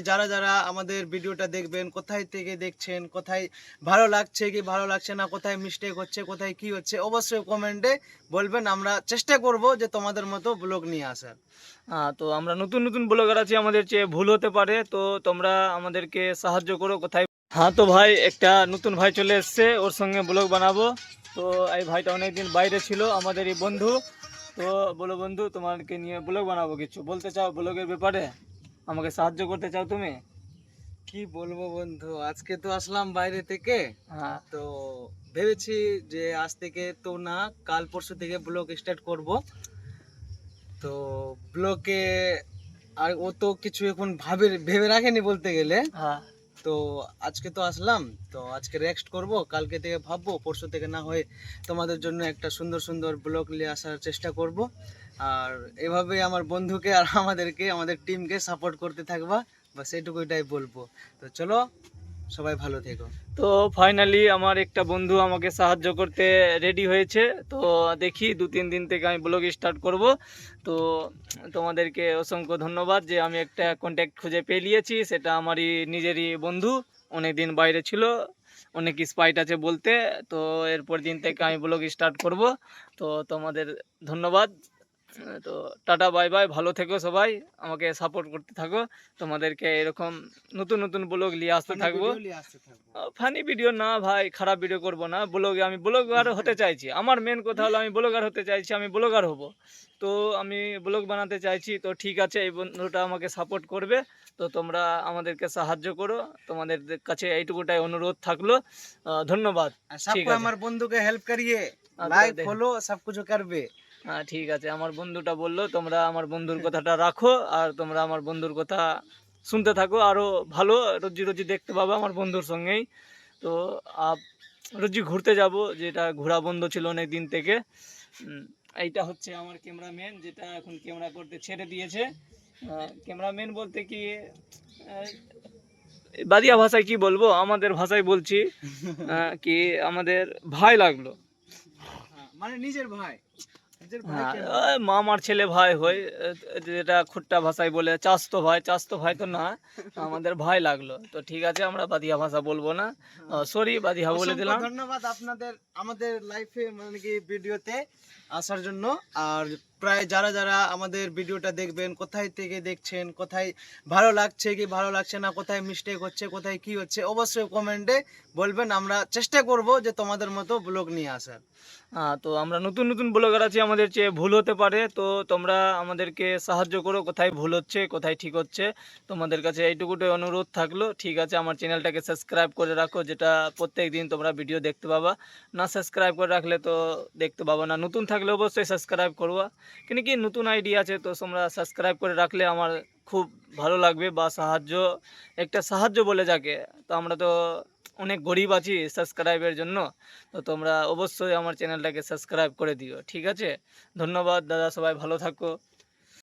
যারা যারা আমাদের ভিডিওটা দেখবেন, কোথায় থেকে দেখছেন, কোথায় ভালো লাগছে কি ভালো লাগছে না, কোথায় মিস্টেক হচ্ছে, কোথায় কি হচ্ছে, অবশ্যই কমেন্টে বলবেন। আমরা চেষ্টা করব যে তোমাদের মতো ব্লগ নিয়ে আসার। তো আমরা নতুন নতুন ব্লগার আছি, আমাদের চেয়ে ভুল হতে পারে, তো তোমরা আমাদেরকে সাহায্য করো কোথায়। তো ভাই একটা নতুন ভাই চলে এসছে, ওর সঙ্গে ব্লগ বানাবো। তো এই ভাইটা অনেকদিন বাইরে ছিল, আমাদেরই বন্ধু। তো বলো বন্ধু, তোমাকে নিয়ে ব্লগ বানাবো, কিছু বলতে চাও ব্লগের ব্যাপারে? আমাকে সাহায্য করতে চাও তুমি? কি বলবো বন্ধু, আজকে তো আসলাম বাইরে থেকে। হ্যাঁ। তো ভেবেছি যে আজ থেকে তো না, কাল পরশু থেকে ব্লগ স্টার্ট করব। তো ব্লগে আর ও তো কিছু এখন ভেবে রাখেনি বলতে গেলে। হ্যাঁ। তো আজকে তো আসলাম, তো আজকে রেস্ট করব, কালকে থেকে ভাববো, পরশু থেকে না হয় তোমাদের জন্য একটা সুন্দর সুন্দর ব্লগ নিয়ে আসার চেষ্টা করব। আর এভাবে আমার বন্ধুকে আর আমাদেরকে, আমাদের টিমকে সাপোর্ট করতে থাকবা, বাস এটুকুটাই বলবো। তো চলো, সবাই ভালো থেকো। তো ফাইনালি আমার একটা বন্ধু আমাকে সাহায্য করতে রেডি হয়েছে। তো দেখি 2-3 দিন থেকে আমি ব্লগ স্টার্ট করব। তো তোমাদেরকে অসংখ্য ধন্যবাদ যে আমি একটা কন্ট্যাক্ট খুঁজে পেয়ে নিয়েছি, সেটা আমারই নিজেরই বন্ধু, অনেক দিন বাইরে ছিল, অনেক স্পাইট আছে বলতে। তো এরপর দিন থেকে আমি ব্লগ স্টার্ট করব। তো তোমাদের ধন্যবাদ। তো টাটা বাই বাই, ভালো থেকো সবাই, আমাকে সাপোর্ট করতে থাকো। তোমাদেরকে এরকম নতুন নতুন ব্লগ নিয়ে আসতে থাকবো। ফানি ভিডিও না ভাই, খারাপ ভিডিও করব না ব্লগে। আমি ব্লগার হতে চাইছি, আমার মেন কথা হলো আমি ব্লগার হতে চাইছি, আমি ব্লগার হব। তো আমি ব্লগ বানাতে চাইছি। তো ঠিক আছে, এই বন্ধুটা আমাকে সাপোর্ট করবে। তো তোমরা আমাদেরকে সাহায্য করো, তোমাদের কাছে এইটুকুটাই অনুরোধ থাকলো। ধন্যবাদ। ঠিক আছে, আমার বন্ধুকে হেল্প করিয়ে আচ্ছা, লাইক ফলো সব কিছু করবে। হ্যাঁ ঠিক আছে, আমার বন্ধুটা বললো তোমরা আমার বন্ধুর কথাটা রাখো, আর তোমরা আমার বন্ধুর কথা শুনতে থাকো, আরও ভালো রোজি রোজি দেখতে পাবে আমার বন্ধুর সঙ্গেই। তো রোজি ঘুরতে যাব, যেটা ঘোরা বন্ধ ছিল অনেক দিন থেকে। এইটা হচ্ছে আমার ক্যামেরাম্যান, যেটা এখন ক্যামেরা করতে ছেড়ে দিয়েছে। ক্যামেরাম্যান বলতে কি, বাদিয়া ভাষায় কি বলবো, আমাদের ভাষায় বলছি কি আমাদের ভাই লাগলো। মানে নিজের ভাই, মামার ছেলে ভাই হয়, যেটা খুট্টা ভাষায় বলে চাস্তো ভাই। চাস্তো ভাই তো না, আমাদের ভাই লাগলো। তো ঠিক আছে, আমরা বাদিয়া ভাষা বলবো না, সরি, বাদিয়া বলে দিলাম। ধন্যবাদ আপনাদের আমাদের লাইফে মানে কি ভিডিওতে আসার জন্য। আর প্রায় যারা যারা আমাদের ভিডিওটা দেখবেন, কোথায় থেকে দেখছেন, কোথায় ভালো লাগছে কি ভালো লাগছে না, কোথায় মিস্টেক হচ্ছে, কোথায় কি হচ্ছে, অবশ্যই কমেন্টে বলবেন। আমরা চেষ্টা করব যে তোমাদের মতো ব্লগ নিয়ে আসার। তো আমরা নতুন নতুন ব্লগার আছি, আমাদের চেয়ে ভুল হতে পারে, তো তোমরা আমাদেরকে সাহায্য করো কোথায় ভুল হচ্ছে, কোথায় ঠিক হচ্ছে। তোমাদের কাছে এইটুকুটাই অনুরোধ থাকলো। ঠিক আছে, আমার চ্যানেলটাকে সাবস্ক্রাইব করে রাখো, যেটা প্রত্যেক দিন তোমরা ভিডিও দেখতে পাবা। না সাবস্ক্রাইব করে রাখলে তো দেখতে পাবা না। নতুন থাকলে অবশ্যই সাবস্ক্রাইব করবা, কিন্তু কি নতুন আইডিয়া আছে, তো তোমরা সাবস্ক্রাইব করে রাখলে আমার খুব ভালো লাগবে, বা সাহায্য, একটা সাহায্য বলে যাকে। তো আমরা তো অনেক গরিব আছি সাবস্ক্রাইবের জন্য। তো তোমরা অবশ্যই আমার চ্যানেলটাকে সাবস্ক্রাইব করে দিও, ঠিক আছে? ধন্যবাদ দাদা, সবাই ভালো থাকো।